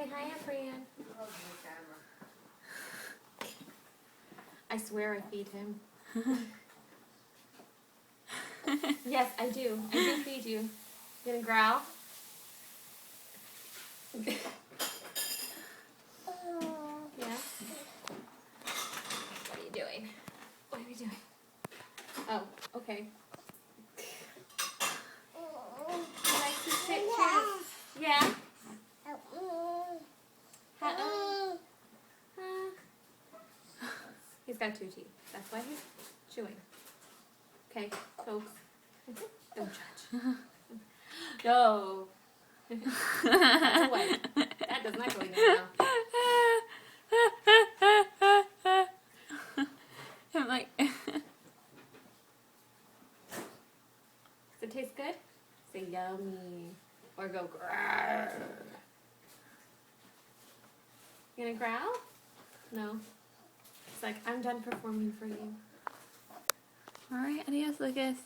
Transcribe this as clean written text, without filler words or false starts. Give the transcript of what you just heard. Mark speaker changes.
Speaker 1: Say hi, Aunt Fran. I swear I feed him. Yes, I do. I do feed you. You gonna growl? Yeah? What are you doing? What are we doing? Oh, okay. You like to sit too? Yeah? He's got 2 teeth. That's why he's chewing. Okay, so don't judge. No. That's a wipe. That does not go in your mouth.
Speaker 2: I'm like...
Speaker 1: Does it taste good? Say yummy. Or go grrr. You gonna growl? No. It's like, I'm done performing for you.
Speaker 2: Alright, adios, Lucas.